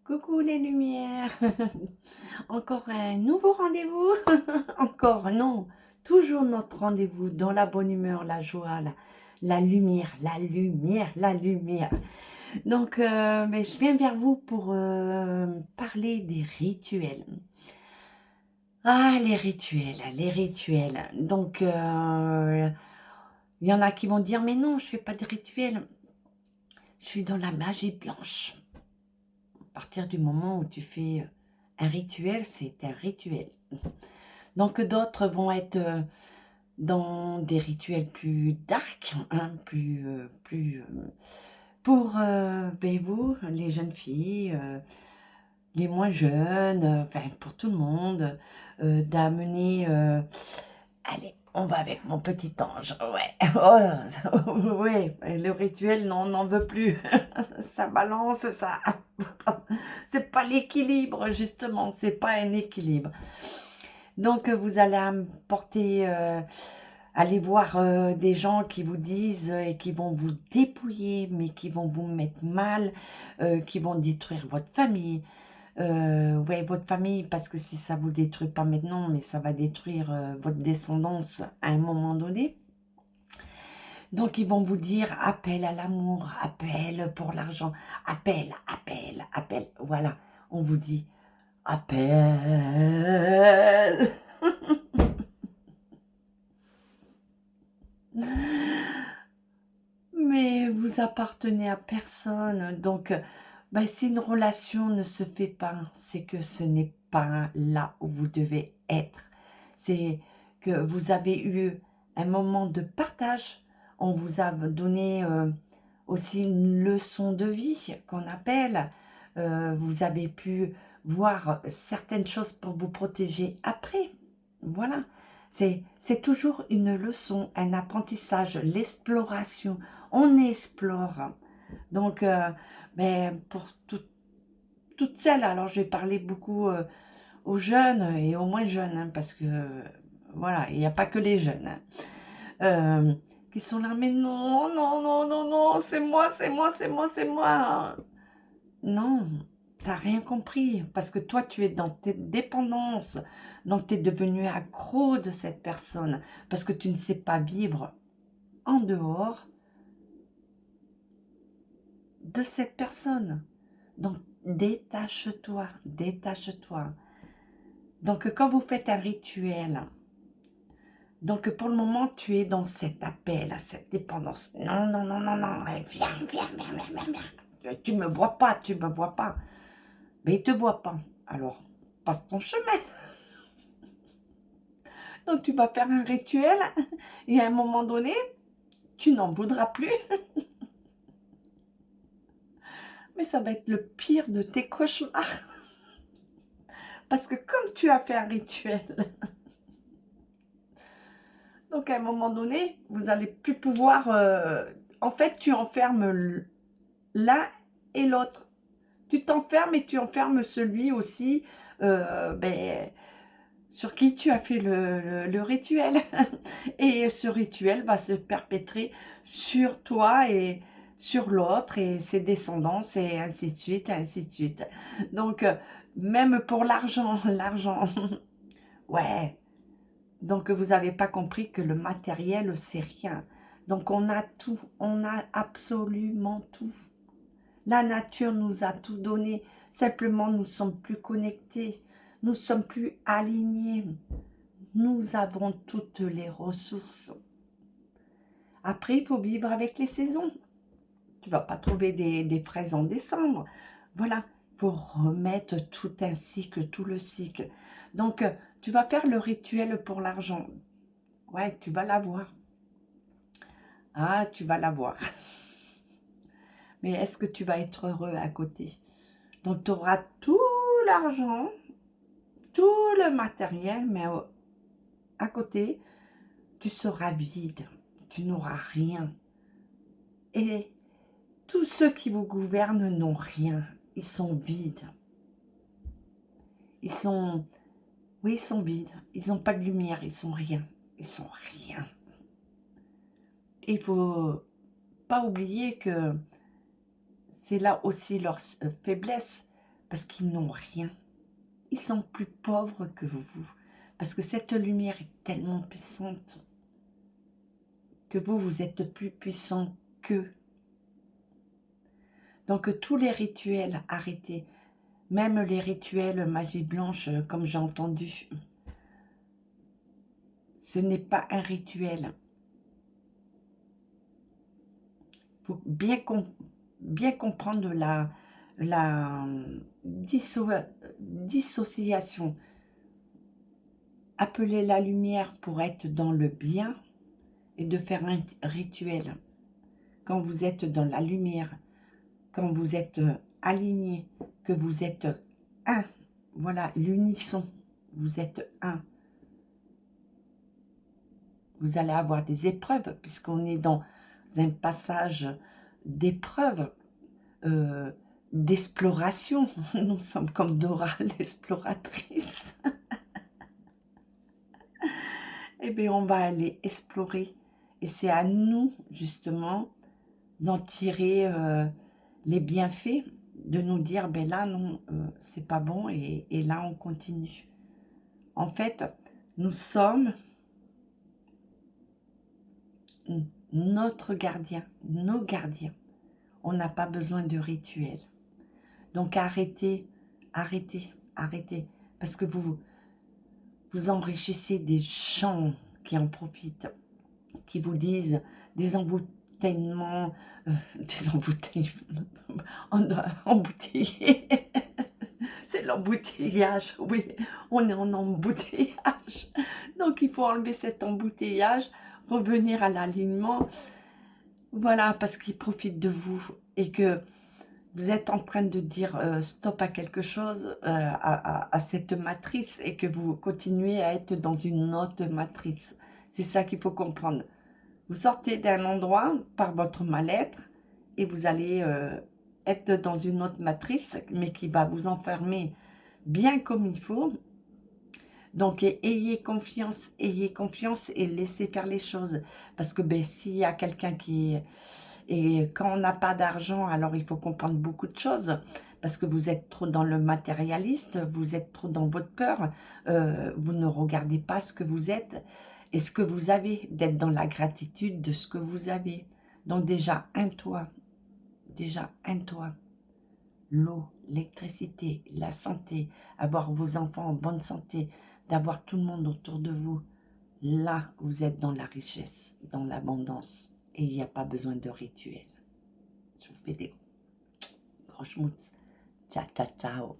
Coucou les lumières. Encore un nouveau rendez-vous. Encore non, toujours notre rendez-vous dans la bonne humeur, la joie, la lumière, la lumière, la lumière. Donc, mais je viens vers vous pour parler des rituels. Ah, les rituels, les rituels. Donc, il y en a qui vont dire, mais non, je fais pas de rituels. Je suis dans la magie blanche. À partir du moment où tu fais un rituel, c'est un rituel. Donc d'autres vont être dans des rituels plus dark, hein, pour ben vous, les jeunes filles, les moins jeunes, enfin pour tout le monde, d'amener, allez, on va avec mon petit ange, ouais, oh, ouais, le rituel, non, on n'en veut plus, ça balance, ça, c'est pas l'équilibre, justement, c'est pas un équilibre. Donc, vous allez porter, aller voir des gens qui vous disent et qui vont vous dépouiller, mais qui vont vous mettre mal, qui vont détruire votre famille. Ouais, votre famille, parce que si ça vous détruit pas maintenant, mais ça va détruire votre descendance à un moment donné. Donc, ils vont vous dire appel à l'amour, appel pour l'argent, appel, appel, appel. Voilà, on vous dit appel. Mais vous appartenez à personne. Donc, ben, si une relation ne se fait pas, c'est que ce n'est pas là où vous devez être. C'est que vous avez eu un moment de partage. On vous a donné aussi une leçon de vie qu'on appelle. Vous avez pu voir certaines choses pour vous protéger après. Voilà. C'est toujours une leçon, un apprentissage, l'exploration. On explore. Donc, ben, pour toutes celles, alors je vais parler beaucoup aux jeunes et aux moins jeunes, hein, parce que, voilà, il n'y a pas que les jeunes, hein, euh, qui sont là, mais non, non, non, non, non, c'est moi, c'est moi, c'est moi, c'est moi. Non, t'as rien compris, parce que toi, tu es dans tes dépendances, donc tu es devenu accro de cette personne, parce que tu ne sais pas vivre en dehors de cette personne. Donc, détache-toi, détache-toi. Donc, quand vous faites un rituel, donc pour le moment, tu es dans cet appel, cette dépendance. Non, non, non, non, non, viens, viens, viens, viens, viens, viens. Tu me vois pas, tu me vois pas. Mais il te voit pas. Alors, passe ton chemin. Donc, tu vas faire un rituel et à un moment donné, tu n'en voudras plus. Mais ça va être le pire de tes cauchemars. Parce que comme tu as fait un rituel, donc à un moment donné, vous n'allez plus pouvoir... en fait, tu enfermes l'un et l'autre. Tu t'enfermes et tu enfermes celui aussi ben, sur qui tu as fait le rituel. Et ce rituel va se perpétrer sur toi et sur l'autre et ses descendants, et ainsi de suite, ainsi de suite. Donc, même pour l'argent, l'argent, ouais. Donc, vous n'avez pas compris que le matériel, c'est rien. Donc, on a tout, on a absolument tout. La nature nous a tout donné, simplement nous sommes plus connectés, nous sommes plus alignés. Nous avons toutes les ressources. Après, il faut vivre avec les saisons. Tu ne vas pas trouver des fraises en décembre. Voilà, il faut remettre tout un cycle, tout le cycle. Donc, tu vas faire le rituel pour l'argent. Ouais, tu vas l'avoir. Ah, tu vas l'avoir. Mais est-ce que tu vas être heureux à côté? Donc, tu auras tout l'argent, tout le matériel, mais à côté, tu seras vide. Tu n'auras rien. Et tous ceux qui vous gouvernent n'ont rien. Ils sont vides. Ils sont... Oui, ils sont vides. Ils n'ont pas de lumière. Ils sont rien. Ils sont rien. Il ne faut pas oublier que c'est là aussi leur faiblesse. parce qu'ils n'ont rien. Ils sont plus pauvres que vous. Parce que cette lumière est tellement puissante que vous êtes plus puissant qu'eux. Donc tous les rituels, arrêtez. Même les rituels magie blanche, comme j'ai entendu. Ce n'est pas un rituel. Il faut bien comprendre la dissociation. Appeler la lumière pour être dans le bien et de faire un rituel. Quand vous êtes dans la lumière, quand vous êtes aligné, que vous êtes un, voilà, l'unisson, vous êtes un. Vous allez avoir des épreuves, puisqu'on est dans un passage d'épreuves, d'exploration. Nous sommes comme Dora l'exploratrice. Eh bien, on va aller explorer. Et c'est à nous, justement, d'en tirer les bienfaits, de nous dire, ben là, non, c'est pas bon, et là, on continue. En fait, nous sommes notre gardien, nos gardiens. On n'a pas besoin de rituel. Donc arrêtez, arrêtez, arrêtez. Parce que vous enrichissez des gens qui en profitent, qui vous disent des embouteillements, des embouteillements, embouteillés. C'est l'embouteillage, oui, on est en embouteillage. Donc il faut enlever cet embouteillage, revenir à l'alignement. Voilà, parce qu'ils profitent de vous et que vous êtes en train de dire stop à quelque chose, à cette matrice, et que vous continuez à être dans une autre matrice. C'est ça qu'il faut comprendre. Vous sortez d'un endroit par votre mal-être et vous allez être dans une autre matrice, mais qui va vous enfermer bien comme il faut. Donc, ayez confiance et laissez faire les choses. Parce que ben, s'il y a quelqu'un qui... Et quand on n'a pas d'argent, alors il faut comprendre beaucoup de choses. Parce que vous êtes trop dans le matérialiste, vous êtes trop dans votre peur. Vous ne regardez pas ce que vous êtes et ce que vous avez, d'être dans la gratitude de ce que vous avez. Donc déjà, un toit. Déjà, un toit. L'eau, l'électricité, la santé, avoir vos enfants en bonne santé, d'avoir tout le monde autour de vous. Là, vous êtes dans la richesse, dans l'abondance. Et il n'y a pas besoin de rituel. Je vous fais des gros schmutz. Ciao, ciao, ciao.